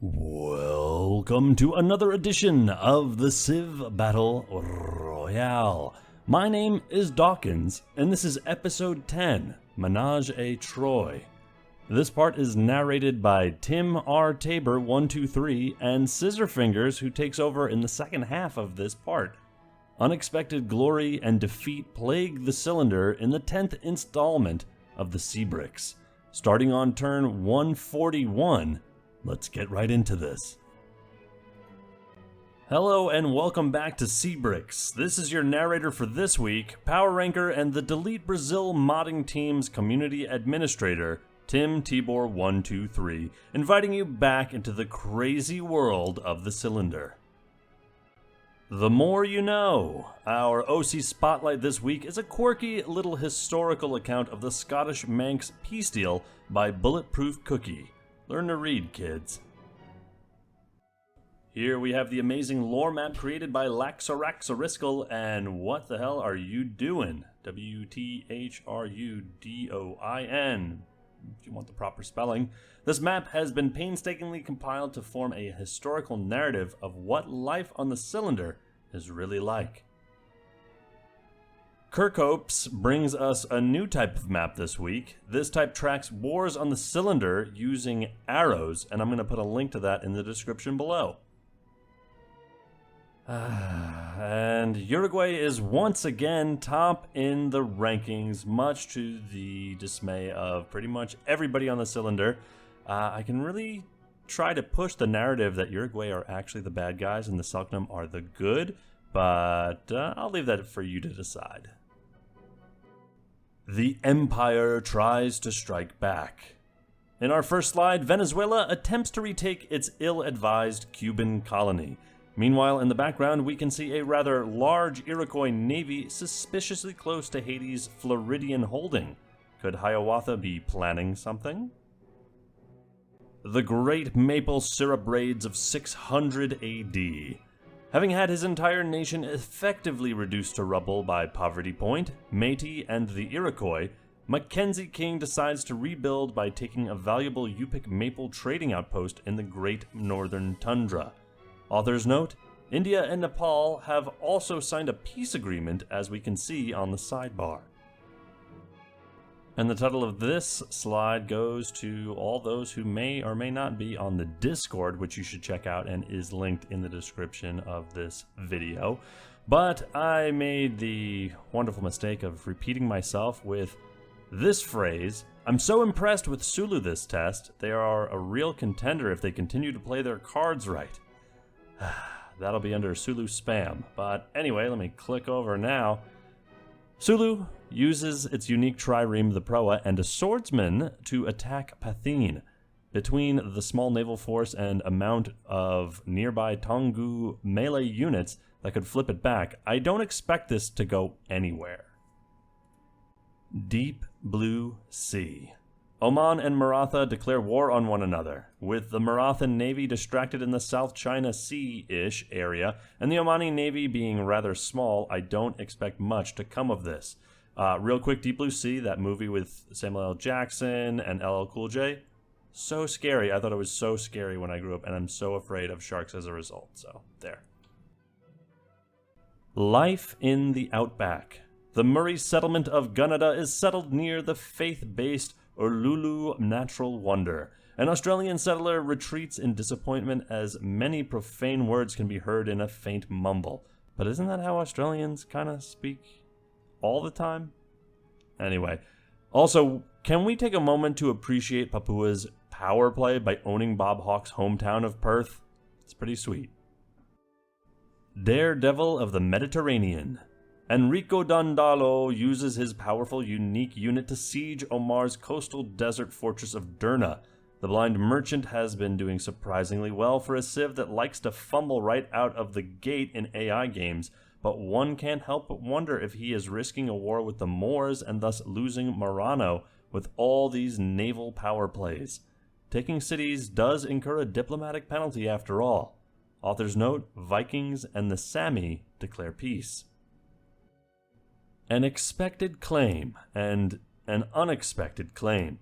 Welcome to another edition of the CivBattleRoyale. My name is Dawkinzz, and this is episode 10, Ménage a Troi. This part is narrated by Tim R. Tabor 123 and Scissorfingers, who takes over in the second half of this part. Unexpected glory and defeat plague the cylinder in the 10th installment of the CBRX. Starting on turn 141, let's get right into this. Hello and welcome back to CBRX. This is your narrator for this week, Power Ranker and the Delete Brazil modding team's community administrator, Tim Tabor 123, inviting you back into the crazy world of the cylinder. The more you know. Our OC Spotlight this week is a quirky little historical account of the Scottish Manx peace deal by Bulletproof Cookie. Learn to read, kids. Here we have the amazing lore map created by Laxaraxariskel, and what the hell are you doing? WTHRUDOIN, if you want the proper spelling. This map has been painstakingly compiled to form a historical narrative of what life on the cylinder is really like. Kirkopes brings us a new type of map this week. This type tracks wars on the cylinder using arrows, and I'm going to put a link to that in the description below. And Uruguay is once again top in the rankings, much to the dismay of pretty much everybody on the cylinder. I can really try to push the narrative that Uruguay are actually the bad guys and the Selknam are the good, but I'll leave that for you to decide. The Empire tries to strike back. In our first slide, Venezuela attempts to retake its ill-advised Cuban colony. Meanwhile, in the background, we can see a rather large Iroquois navy suspiciously close to Haiti's Floridian holding. Could Hiawatha be planning something? The Great Maple Syrup Raids of 600 AD. Having had his entire nation effectively reduced to rubble by Poverty Point, Métis, and the Iroquois, Mackenzie King decides to rebuild by taking a valuable Yupik maple trading outpost in the Great Northern Tundra. Author's note, India and Nepal have also signed a peace agreement, as we can see on the sidebar. And the title of this slide goes to all those who may or may not be on the Discord, which you should check out and is linked in the description of this video. But I made the wonderful mistake of repeating myself with this phrase. I'm so impressed with Sulu this test. They are a real contender if they continue to play their cards right. That'll be under Sulu spam. But anyway, let me click over now. Sulu uses its unique trireme, the proa, and a swordsman to attack Pathine. Between the small naval force and amount of nearby Tongu melee units that could flip it back, I don't expect this to go anywhere. Deep Blue Sea. Oman and Maratha declare war on one another, with the Marathan Navy distracted in the South China Sea-ish area, and the Omani Navy being rather small. I don't expect much to come of this. Real quick, Deep Blue Sea, that movie with Samuel L. Jackson and LL Cool J, so scary. I thought it was so scary when I grew up, and I'm so afraid of sharks as a result, so there. Life in the Outback. The Murray settlement of Gunnedah is settled near the faith-based Uluru Natural Wonder. An Australian settler retreats in disappointment as many profane words can be heard in a faint mumble. But isn't that how Australians kind of speak all the time? Anyway. Also, can we take a moment to appreciate Papua's power play by owning Bob Hawke's hometown of Perth? It's pretty sweet. Daredevil of the Mediterranean. Enrico Dandalo uses his powerful, unique unit to siege Omar's coastal desert fortress of Derna. The blind merchant has been doing surprisingly well for a civ that likes to fumble right out of the gate in AI games, but one can't help but wonder if he is risking a war with the Moors and thus losing Marano with all these naval power plays. Taking cities does incur a diplomatic penalty after all. Author's note, Vikings and the Sami declare peace. An expected claim and an unexpected claim.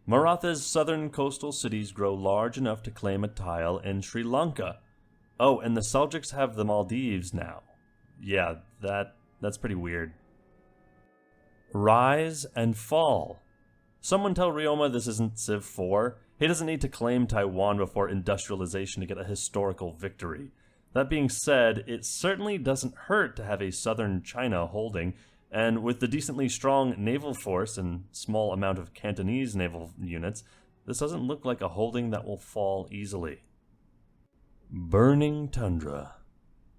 Maratha's southern coastal cities grow large enough to claim a tile in Sri Lanka. Oh, and the Seljuks have the Maldives now. Yeah, that's pretty weird. Rise and fall. Someone tell Ryoma this isn't Civ 4. He doesn't need to claim Taiwan before industrialization to get a historical victory. That being said, it certainly doesn't hurt to have a southern China holding, and with the decently strong naval force and small amount of Cantonese naval units, this doesn't look like a holding that will fall easily. Burning Tundra.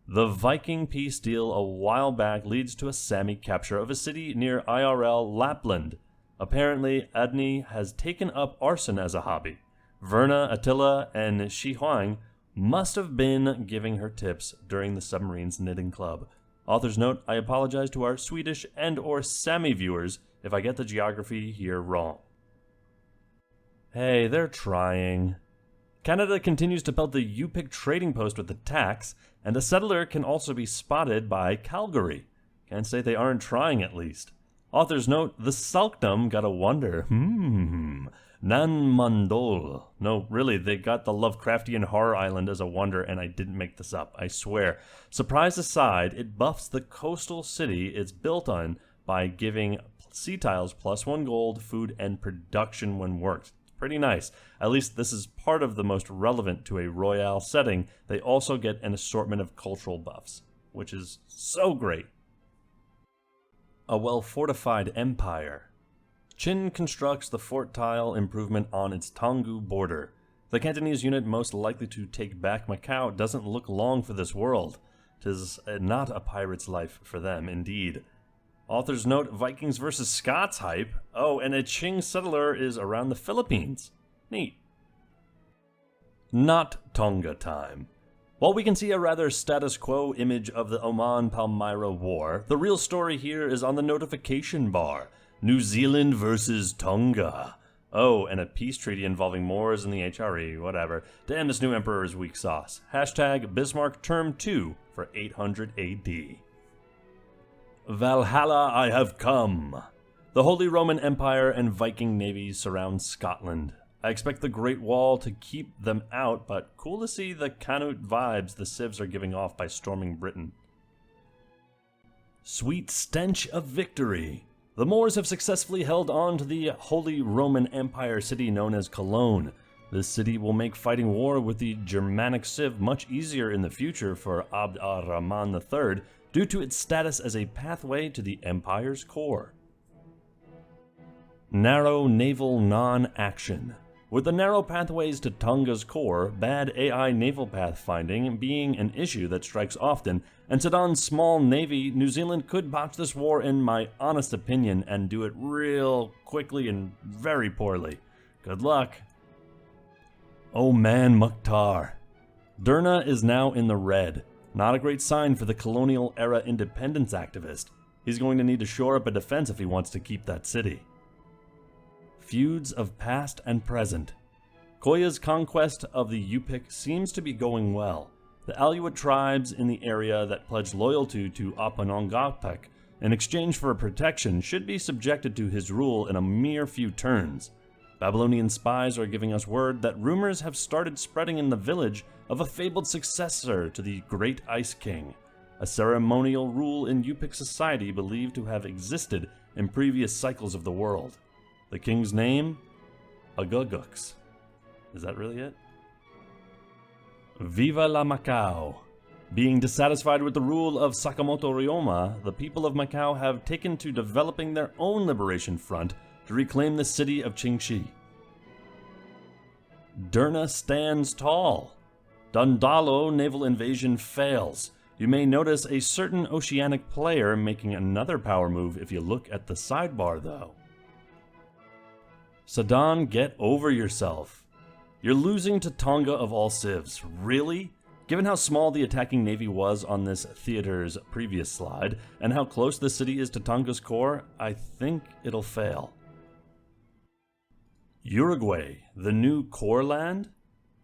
The Viking peace deal a while back leads to a Sami capture of a city near IRL Lapland. Apparently, Adni has taken up arson as a hobby. Verna, Attila, and Shi Huang must have been giving her tips during the submarine's knitting club. Author's note, I apologize to our Swedish and or Sami viewers if I get the geography here wrong. Hey, they're trying. Canada continues to pelt the Yupik trading post with attacks, and a settler can also be spotted by Calgary. Can't say they aren't trying at least. Author's note, the Salkdom gotta wonder, Nanmandol. No, really, they got the Lovecraftian horror island as a wonder, and I didn't make this up, I swear. Surprise aside, it buffs the coastal city it's built on by giving sea tiles +1 gold, food, and production when worked. Pretty nice. At least this is part of the most relevant to a Royale setting. They also get an assortment of cultural buffs, which is so great. A well-fortified empire. Qin constructs the fort tile improvement on its Tonggu border. The Cantonese unit most likely to take back Macau doesn't look long for this world. 'Tis not a pirate's life for them, indeed. Author's note, Vikings versus Scots hype. Oh, and a Qing settler is around the Philippines. Neat. Not Tonga time. While we can see a rather status quo image of the Oman-Palmyra War, the real story here is on the notification bar. New Zealand versus Tonga. Oh, and a peace treaty involving Moors and the HRE, whatever. Damn, this new emperor is weak sauce. Hashtag Bismarck Term 2 for 800 AD. Valhalla I have come. The Holy Roman Empire and Viking navies surround Scotland. I expect the Great Wall to keep them out, but cool to see the Canute vibes the Civs are giving off by storming Britain. Sweet stench of victory. The Moors have successfully held on to the Holy Roman Empire city known as Cologne. This city will make fighting war with the Germanic Civ much easier in the future for Abd ar-Rahman III, due to its status as a pathway to the Empire's core. Narrow naval non-action. With the narrow pathways to Tonga's core, bad AI naval pathfinding being an issue that strikes often, and Sudan's small navy, New Zealand could botch this war in my honest opinion and do it real quickly and very poorly. Good luck. Oh man, Mukhtar. Derna is now in the red. Not a great sign for the colonial-era independence activist. He's going to need to shore up a defense if he wants to keep that city. Feuds of past and present. Koya's conquest of the Yupik seems to be going well. The Aleut tribes in the area that pledge loyalty to Apanongapek in exchange for protection should be subjected to his rule in a mere few turns. Babylonian spies are giving us word that rumors have started spreading in the village of a fabled successor to the Great Ice King, a ceremonial rule in Yupik society believed to have existed in previous cycles of the world. The king's name? Agugux. Is that really it? Viva la Macau. Being dissatisfied with the rule of Sakamoto Ryoma, the people of Macau have taken to developing their own liberation front to reclaim the city of Qingxi. Derna stands tall. Dundalo naval invasion fails. You may notice a certain oceanic player making another power move if you look at the sidebar though. Sudan, get over yourself. You're losing to Tonga of all civs. Really? Given how small the attacking navy was on this theater's previous slide, and how close the city is to Tonga's core, I think it'll fail. Uruguay, the new core land?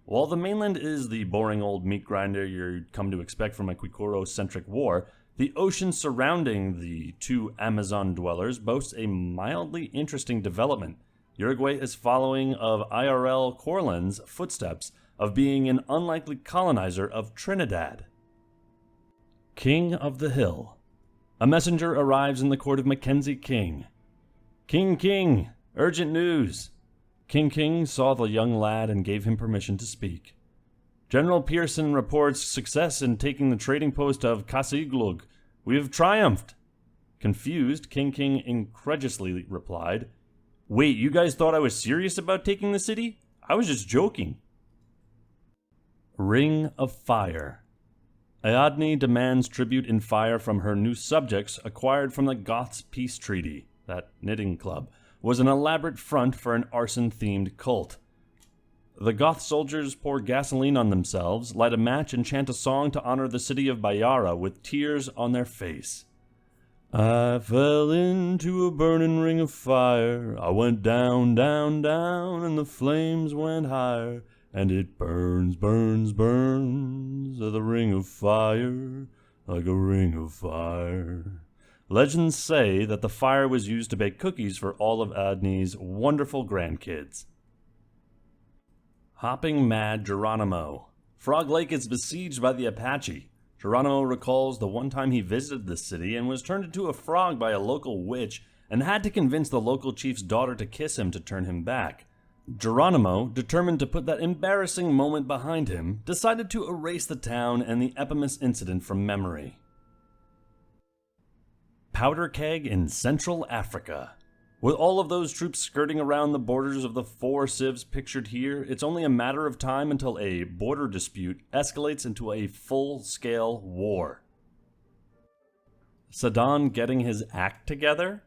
While the mainland is the boring old meat grinder you'd come to expect from a Kwikoro-centric war, the ocean surrounding the two Amazon dwellers boasts a mildly interesting development. Uruguay is following of IRL Corlin's footsteps of being an unlikely colonizer of Trinidad. King of the Hill. A messenger arrives in the court of Mackenzie King. King, urgent news. King saw the young lad and gave him permission to speak. General Pearson reports success in taking the trading post of Casiglug. We have triumphed. Confused, King incredulously replied, Wait, you guys thought I was serious about taking the city? I was just joking. Ring of Fire. Eadne demands tribute in fire from her new subjects acquired from the Goths' peace treaty. That knitting club was an elaborate front for an arson-themed cult. The Goth soldiers pour gasoline on themselves, light a match, and chant a song to honor the city of Bayara with tears on their face. I fell into a burning ring of fire. I went down, and the flames went higher. And it burns, the ring of fire, like a ring of fire. Legends say that the fire was used to bake cookies for all of Adne's wonderful grandkids. Hopping Mad Geronimo. Frog Lake is besieged by the Apache. Geronimo recalls the one time he visited the city and was turned into a frog by a local witch and had to convince the local chief's daughter to kiss him to turn him back. Geronimo, determined to put that embarrassing moment behind him, decided to erase the town and the Epimus incident from memory. Powder Keg in Central Africa. With all of those troops skirting around the borders of the 4 civs pictured here, it's only a matter of time until a border dispute escalates into a full-scale war. Saddam getting his act together?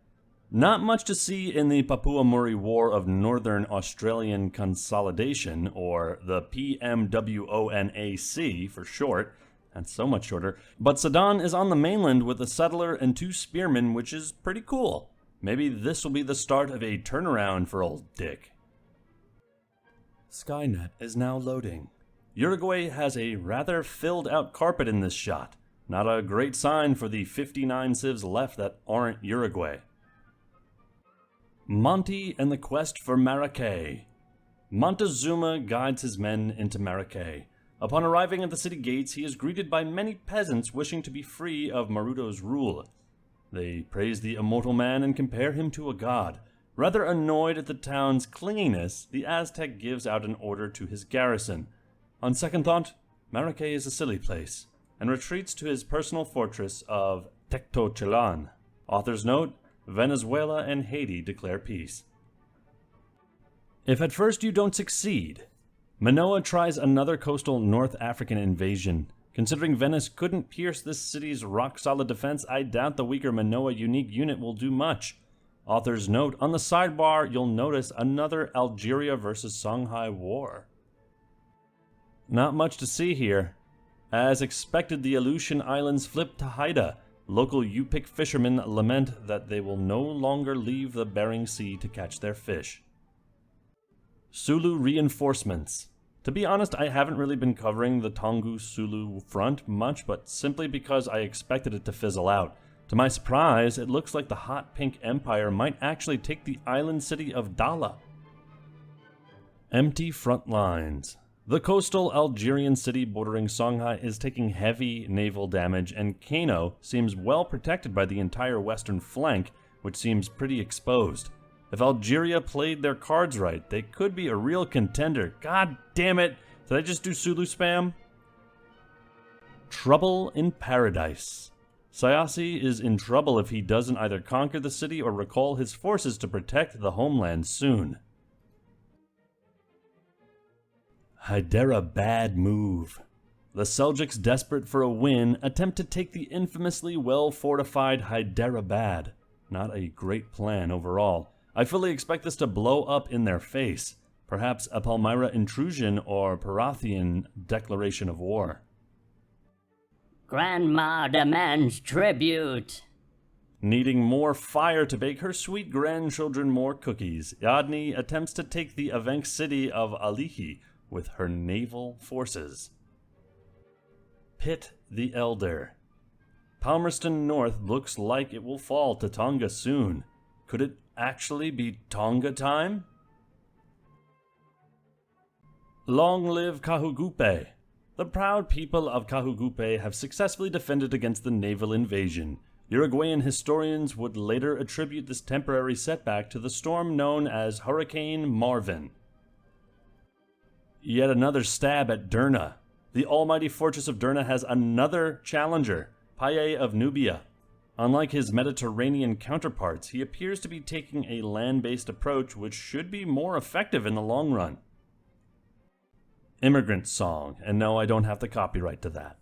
Not much to see in the Papua Murray War of Northern Australian Consolidation, or the PMWONAC for short. That's so much shorter. But Saddam is on the mainland with a settler and 2 spearmen, which is pretty cool. Maybe this will be the start of a turnaround for old Dick. Skynet is now loading. Uruguay has a rather filled out carpet in this shot. Not a great sign for the 59 civs left that aren't Uruguay. Monty and the quest for Maracay. Montezuma guides his men into Maracay. Upon arriving at the city gates, he is greeted by many peasants wishing to be free of Maruto's rule. They praise the immortal man and compare him to a god. Rather annoyed at the town's clinginess, the Aztec gives out an order to his garrison. On second thought, Maracay is a silly place, and retreats to his personal fortress of Tectochilan. Author's note, Venezuela and Haiti declare peace. If at first you don't succeed, Manoa tries another coastal North African invasion. Considering Venice couldn't pierce this city's rock-solid defense, I doubt the weaker Manoa unique unit will do much. Author's note, on the sidebar, you'll notice another Algeria versus Songhai war. Not much to see here. As expected, the Aleutian Islands flip to Haida. Local Yupik fishermen lament that they will no longer leave the Bering Sea to catch their fish. Sulu reinforcements. To be honest, I haven't really been covering the Tongu-Sulu front much, but simply because I expected it to fizzle out. To my surprise, it looks like the Hot Pink Empire might actually take the island city of Dala. Empty front lines. The coastal Algerian city bordering Songhai is taking heavy naval damage, and Kano seems well protected by the entire western flank, which seems pretty exposed. If Algeria played their cards right, they could be a real contender. God damn it! Did I just do Sulu spam? Trouble in Paradise. Sayasi is in trouble if he doesn't either conquer the city or recall his forces to protect the homeland soon. Hyderabad move. The Seljuks, desperate for a win, attempt to take the infamously well-fortified Hyderabad. Not a great plan overall. I fully expect this to blow up in their face. Perhaps a Palmyra intrusion or Parathian declaration of war. Grandma demands tribute. Needing more fire to bake her sweet grandchildren more cookies, Eadne attempts to take the Evenk city of Alihi with her naval forces. Pitt the Elder. Palmerston North looks like it will fall to Tonga soon. Could it actually be Tonga time? Long live Kahugupe! The proud people of Kahugupe have successfully defended against the naval invasion. Uruguayan historians would later attribute this temporary setback to the storm known as Hurricane Marvin. Yet another stab at Derna. The almighty fortress of Derna has another challenger, Paye of Nubia. Unlike his Mediterranean counterparts, he appears to be taking a land-based approach which should be more effective in the long run. Immigrant song, and no, I don't have the copyright to that.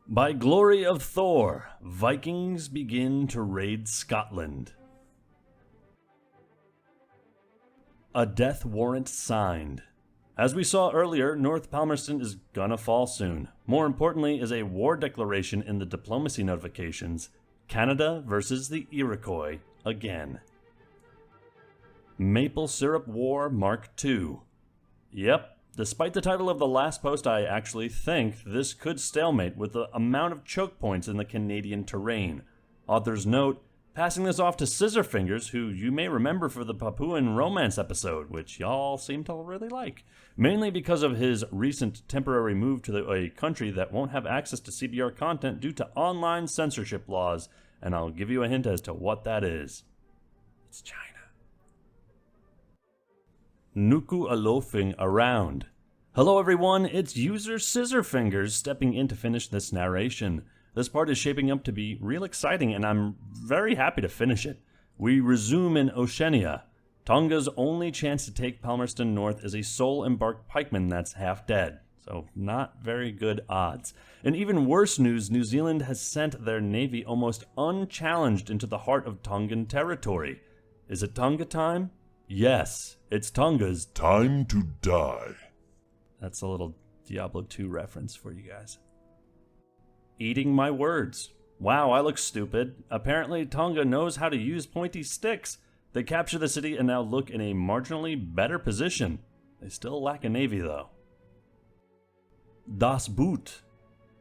By glory of Thor, Vikings begin to raid Scotland. A death warrant signed. As we saw earlier, North Palmerston is gonna fall soon. More importantly is a war declaration in the diplomacy notifications. Canada versus the Iroquois again. Maple Syrup War Mark II. Yep, despite the title of the last post, I actually think this could stalemate with the amount of choke points in the Canadian terrain. Author's note, passing this off to Scissorfingers, who you may remember for the Papuan romance episode, which y'all seem to really like. Mainly because of his recent temporary move to a country that won't have access to CBR content due to online censorship laws, and I'll give you a hint as to what that is. It's China. Nuku Alofing around. Hello everyone, it's user Scissorfingers stepping in to finish this narration. This part is shaping up to be real exciting and I'm very happy to finish it. We resume in Oceania. Tonga's only chance to take Palmerston North is a sole-embarked pikeman that's half dead. So not very good odds. In even worse news, New Zealand has sent their navy almost unchallenged into the heart of Tongan territory. Is it Tonga time? Yes, it's Tonga's time to die. That's a little Diablo 2 reference for you guys. Eating my words. Wow, I look stupid. Apparently Tonga knows how to use pointy sticks. They capture the city and now look in a marginally better position. They still lack a navy though. Das Boot.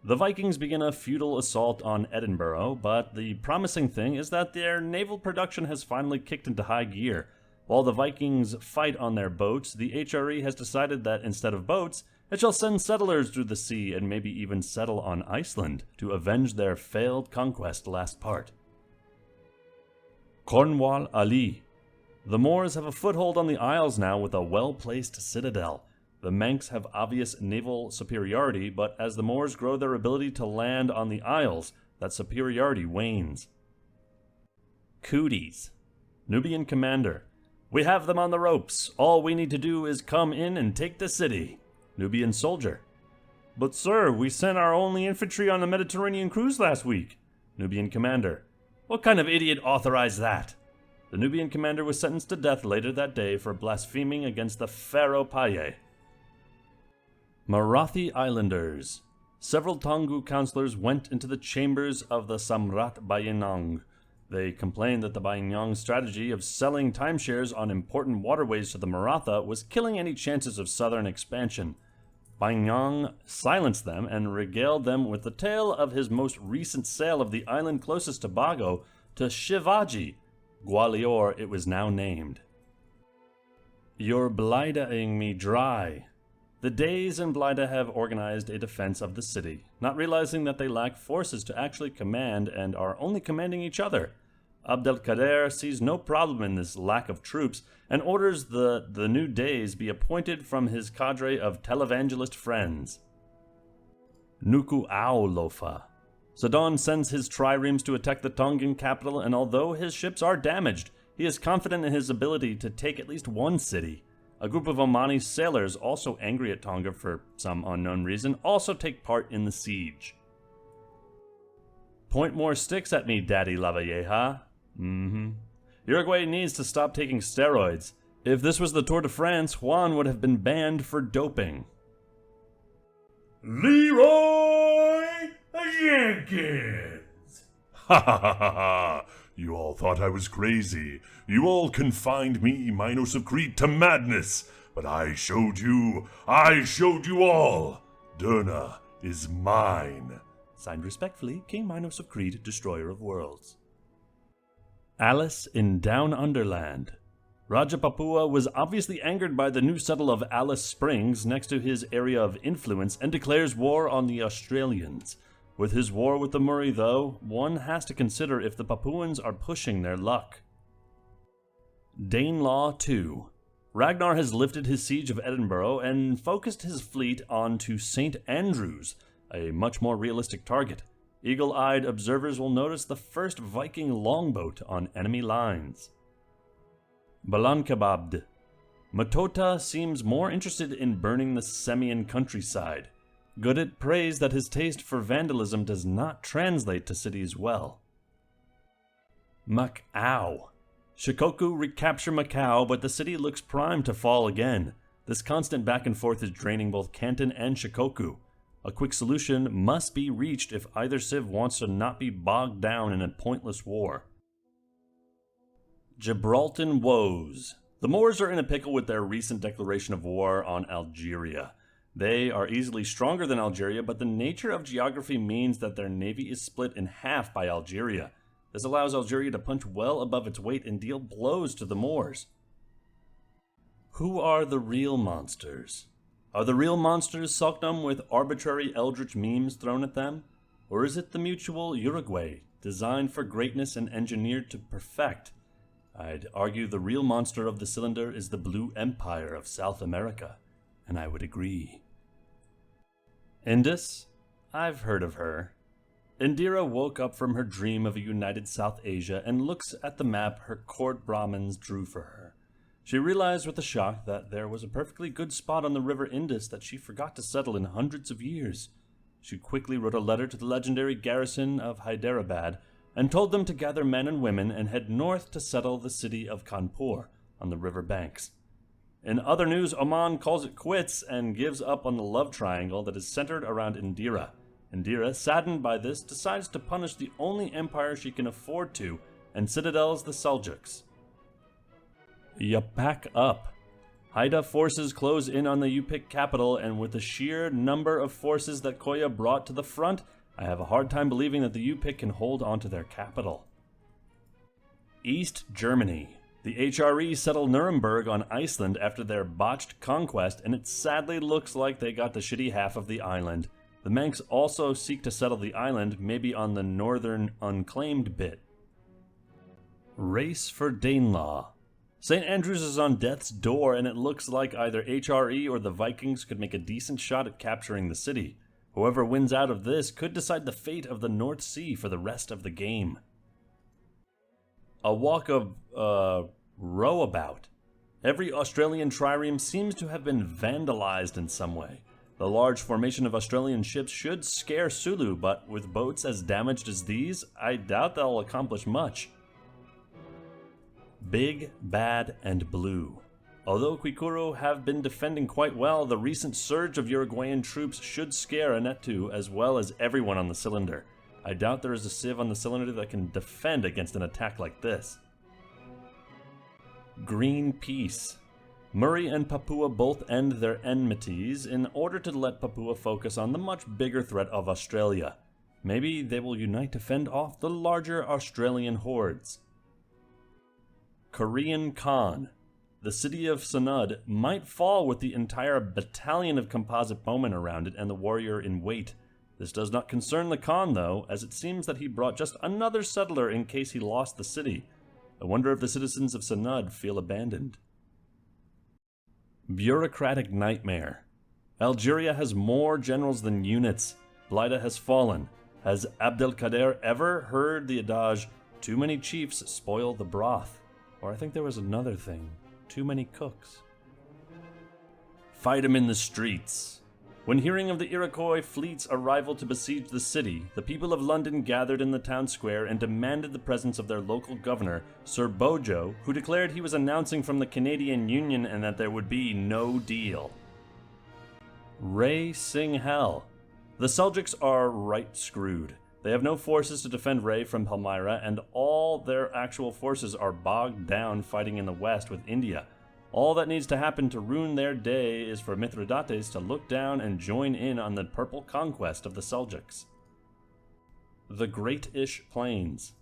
The Vikings begin a futile assault on Edinburgh, but the promising thing is that their naval production has finally kicked into high gear. While the Vikings fight on their boats, the HRE has decided that instead of boats, it shall send settlers through the sea and maybe even settle on Iceland to avenge their failed conquest last part. Cornwall Ali. The Moors have a foothold on the Isles now with a well-placed citadel. The Manx have obvious naval superiority, but as the Moors grow their ability to land on the Isles, that superiority wanes. Cooties. Nubian commander. We have them on the ropes. All we need to do is come in and take the city. Nubian soldier. But sir, we sent our only infantry on a Mediterranean cruise last week. Nubian commander. What kind of idiot authorized that? The Nubian commander was sentenced to death later that day for blaspheming against the Pharaoh Paye. Marathi Islanders. Several Tongu councillors went into the chambers of the Samrat Bayanang. They complained that the Bayanang strategy of selling timeshares on important waterways to the Maratha was killing any chances of southern expansion. Bayanang silenced them and regaled them with the tale of his most recent sale of the island closest to Bago to Shivaji. Gwalior it was now named. You're blighting me dry. The Days in Blida have organized a defense of the city, not realizing that they lack forces to actually command and are only commanding each other. Abdelkader sees no problem in this lack of troops and orders the new Days be appointed from his cadre of televangelist friends. Nuku Aolofa. Sidon sends his triremes to attack the Tongan capital, and although his ships are damaged, he is confident in his ability to take at least one city. A group of Omani sailors, also angry at Tonga for some unknown reason, also take part in the siege. Point more sticks at me, Daddy Lavalleja. Uruguay needs to stop taking steroids. If this was the Tour de France, Juan would have been banned for doping. Leroy Jenkins! Ha ha ha ha ha! You all thought I was crazy. You all confined me, Minos of Crete, to madness. But I showed you all. Derna is mine. Signed respectfully, King Minos of Crete, Destroyer of Worlds. Alice in Down Underland. Raja Papua was obviously angered by the new settle of Alice Springs next to his area of influence and declares war on the Australians. With his war with the Murray, though, one has to consider if the Papuans are pushing their luck. Danelaw 2. Ragnar has lifted his siege of Edinburgh and focused his fleet onto St. Andrews, a much more realistic target. Eagle-eyed observers will notice the first Viking longboat on enemy lines. Balankababd. Matota seems more interested in burning the Semian countryside. Gudit prays that his taste for vandalism does not translate to cities well. Macau. Shikoku recapture Macau, but the city looks primed to fall again. This constant back and forth is draining both Canton and Shikoku. A quick solution must be reached if either civ wants to not be bogged down in a pointless war. Gibraltar woes. The Moors are in a pickle with their recent declaration of war on Algeria. They are easily stronger than Algeria, but the nature of geography means that their navy is split in half by Algeria. This allows Algeria to punch well above its weight and deal blows to the Moors. Who are the real monsters? Are the real monsters Soknam with arbitrary eldritch memes thrown at them? Or is it the mutual Uruguay, designed for greatness and engineered to perfect? I'd argue the real monster of the cylinder is the Blue Empire of South America, and I would agree. Indus? I've heard of her. Indira woke up from her dream of a united South Asia and looks at the map her court Brahmins drew for her. She realized with a shock that there was a perfectly good spot on the river Indus that she forgot to settle in hundreds of years. She quickly wrote a letter to the legendary garrison of Hyderabad and told them to gather men and women and head north to settle the city of Kanpur on the river banks. In other news, Oman calls it quits and gives up on the love triangle that is centered around Indira. Indira, saddened by this, decides to punish the only empire she can afford to, and citadels the Seljuks. Ya pack up. Haida forces close in on the Yupik capital, and with the sheer number of forces that Koya brought to the front, I have a hard time believing that the Yupik can hold on to their capital. East Germany. The HRE settled Nuremberg on Iceland after their botched conquest, and it sadly looks like they got the shitty half of the island. The Manx also seek to settle the island, maybe on the northern unclaimed bit. Race for Danelaw. St. Andrews is on death's door, and it looks like either HRE or the Vikings could make a decent shot at capturing the city. Whoever wins out of this could decide the fate of the North Sea for the rest of the game. A walk of, rowabout. Every Australian trireme seems to have been vandalized in some way. The large formation of Australian ships should scare Sulu, but with boats as damaged as these, I doubt they'll accomplish much. Big, Bad, and Blue. Although Kwikuru have been defending quite well, the recent surge of Uruguayan troops should scare Anetu as well as everyone on the cylinder. I doubt there is a civ on the cylinder that can defend against an attack like this. Green Peace. Murray and Papua both end their enmities in order to let Papua focus on the much bigger threat of Australia. Maybe they will unite to fend off the larger Australian hordes. Korean Khan. The city of Sanud might fall with the entire battalion of composite bowmen around it and the warrior in wait. This does not concern the Khan, though, as it seems that he brought just another settler in case he lost the city. I wonder if the citizens of Sanud feel abandoned. Bureaucratic nightmare. Algeria has more generals than units. Blida has fallen. Has Abdelkader ever heard the adage, "Too many chiefs spoil the broth"? Or I think there was another thing. Too many cooks. Fight 'em in the streets. When hearing of the Iroquois fleet's arrival to besiege the city, the people of London gathered in the town square and demanded the presence of their local governor, Sir Bojo, who declared he was announcing from the Canadian Union and that there would be no deal. Ray Sing Hell. The Seljuks are right screwed. They have no forces to defend Ray from Palmyra, and all their actual forces are bogged down fighting in the west with India. All that needs to happen to ruin their day is for Mithridates to look down and join in on the purple conquest of the Seljuks. The Great-ish Plains.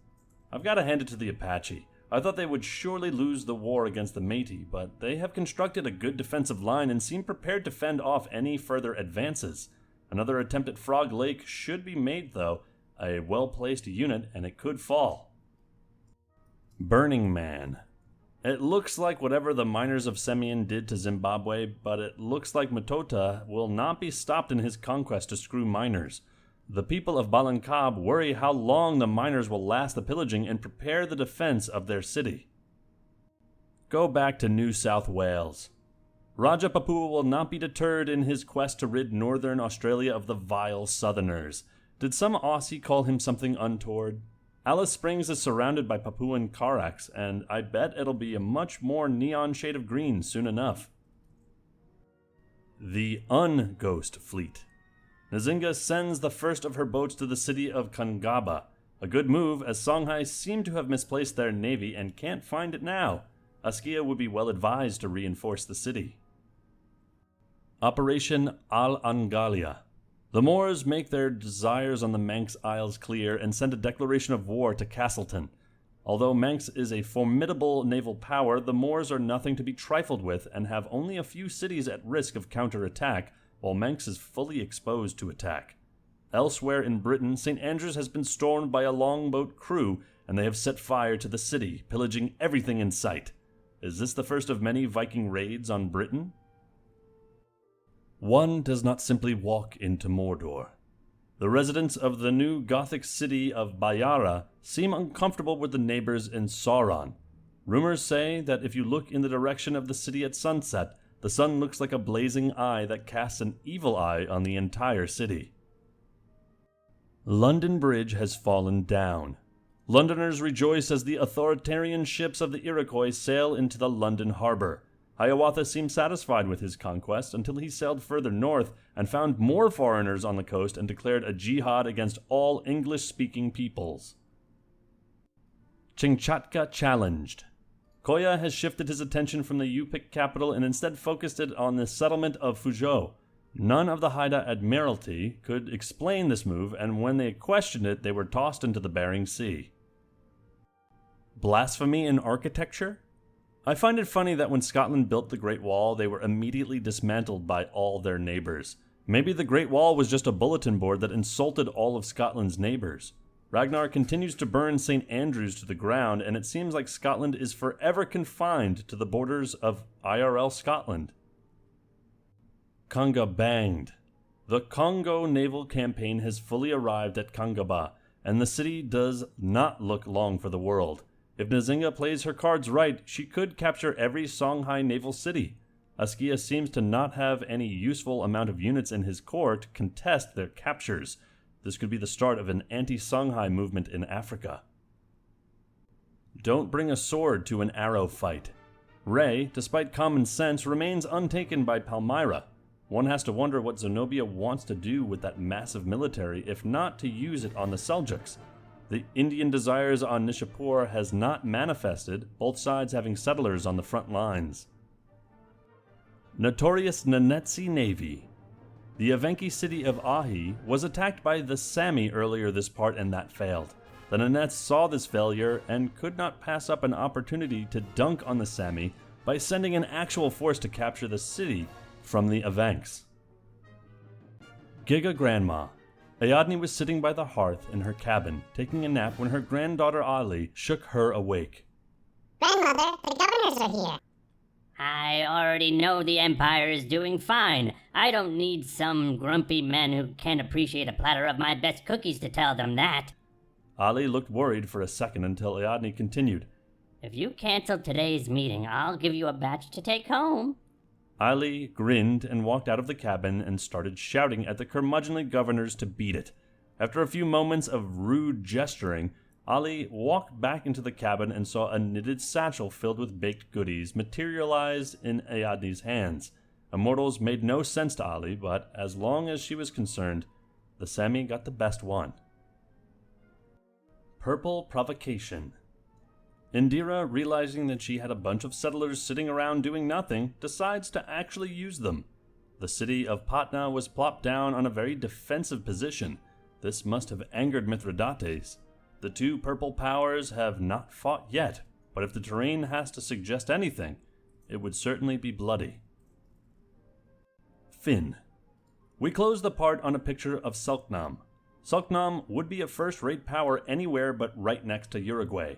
I've got to hand it to the Apache. I thought they would surely lose the war against the Métis, but they have constructed a good defensive line and seem prepared to fend off any further advances. Another attempt at Frog Lake should be made, though. A well-placed unit, and it could fall. Burning Man. It looks like whatever the miners of Semien did to Zimbabwe, but it looks like Mutota will not be stopped in his conquest to screw miners. The people of Balankab worry how long the miners will last the pillaging and prepare the defense of their city. Go back to New South Wales. Raja Papua will not be deterred in his quest to rid Northern Australia of the vile Southerners. Did some Aussie call him something untoward? Alice Springs is surrounded by Papuan Karaks, and I bet it'll be a much more neon shade of green soon enough. The Un-Ghost Fleet. Nzinga sends the first of her boats to the city of Kangaba. A good move, as Songhai seem to have misplaced their navy and can't find it now. Askia would be well advised to reinforce the city. Operation Al-Angalia. The Moors make their desires on the Manx Isles clear and send a declaration of war to Castleton. Although Manx is a formidable naval power, the Moors are nothing to be trifled with and have only a few cities at risk of counterattack, while Manx is fully exposed to attack. Elsewhere in Britain, St. Andrews has been stormed by a longboat crew, and they have set fire to the city, pillaging everything in sight. Is this the first of many Viking raids on Britain? One does not simply walk into Mordor. The residents of the new Gothic city of Bayara seem uncomfortable with the neighbors in Sauron. Rumors say that if you look in the direction of the city at sunset, the sun looks like a blazing eye that casts an evil eye on the entire city. London Bridge has fallen down. Londoners rejoice as the authoritarian ships of the Iroquois sail into the London harbor. Hiawatha seemed satisfied with his conquest until he sailed further north and found more foreigners on the coast and declared a jihad against all English-speaking peoples. Chingchatka challenged. Koya has shifted his attention from the Yupik capital and instead focused it on the settlement of Fuzhou. None of the Haida Admiralty could explain this move, and when they questioned it, they were tossed into the Bering Sea. Blasphemy in architecture? I find it funny that when Scotland built the Great Wall, they were immediately dismantled by all their neighbors. Maybe the Great Wall was just a bulletin board that insulted all of Scotland's neighbors. Ragnar continues to burn St. Andrews to the ground, and it seems like Scotland is forever confined to the borders of IRL Scotland. Kanga banged. The Congo naval campaign has fully arrived at Kangaba, and the city does not look long for the world. If Nzinga plays her cards right, she could capture every Songhai naval city. Askia seems to not have any useful amount of units in his corps to contest their captures. This could be the start of an anti-Songhai movement in Africa. Don't bring a sword to an arrow fight. Ray, despite common sense, remains untaken by Palmyra. One has to wonder what Zenobia wants to do with that massive military, if not to use it on the Seljuks. The Indian desires on Nishapur has not manifested, both sides having settlers on the front lines. Notorious Nanetsi Navy. The Evenki city of Ahi was attacked by the Sami earlier this part, and that failed. The Nanets saw this failure and could not pass up an opportunity to dunk on the Sami by sending an actual force to capture the city from the Evenks. Giga Grandma. Ayadni was sitting by the hearth in her cabin, taking a nap when her granddaughter Ali shook her awake. Grandmother, the governors are here. I already know the Empire is doing fine. I don't need some grumpy men who can't appreciate a platter of my best cookies to tell them that. Ali looked worried for a second until Ayadni continued. If you cancel today's meeting, I'll give you a batch to take home. Ali grinned and walked out of the cabin and started shouting at the curmudgeonly governors to beat it. After a few moments of rude gesturing, Ali walked back into the cabin and saw a knitted satchel filled with baked goodies materialized in Ayadni's hands. Immortals made no sense to Ali, but as long as she was concerned, the Sami got the best one. Purple Provocation. Indira, realizing that she had a bunch of settlers sitting around doing nothing, decides to actually use them. The city of Patna was plopped down on a very defensive position. This must have angered Mithridates. The two purple powers have not fought yet, but if the terrain has to suggest anything, it would certainly be bloody. Finn. We close the part on a picture of Selknam. Selknam would be a first-rate power anywhere but right next to Uruguay.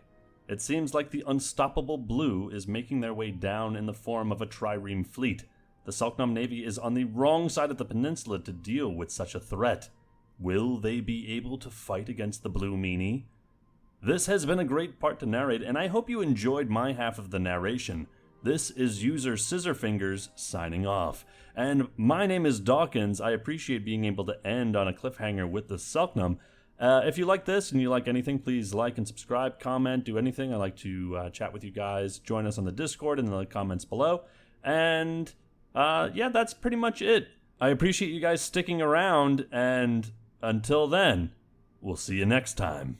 It seems like the unstoppable blue is making their way down in the form of a trireme fleet. The Selknam Navy is on the wrong side of the peninsula to deal with such a threat. Will they be able to fight against the Blue Meanie? This has been a great part to narrate, and I hope you enjoyed my half of the narration. This is user Scissorfingers signing off. And my name is Dawkinzz. I appreciate being able to end on a cliffhanger with the Selknam. If you like this and you like anything, please like and subscribe, comment, do anything. I like to chat with you guys. Join us on the Discord in the comments below. And yeah, that's pretty much it. I appreciate you guys sticking around, and until then, we'll see you next time.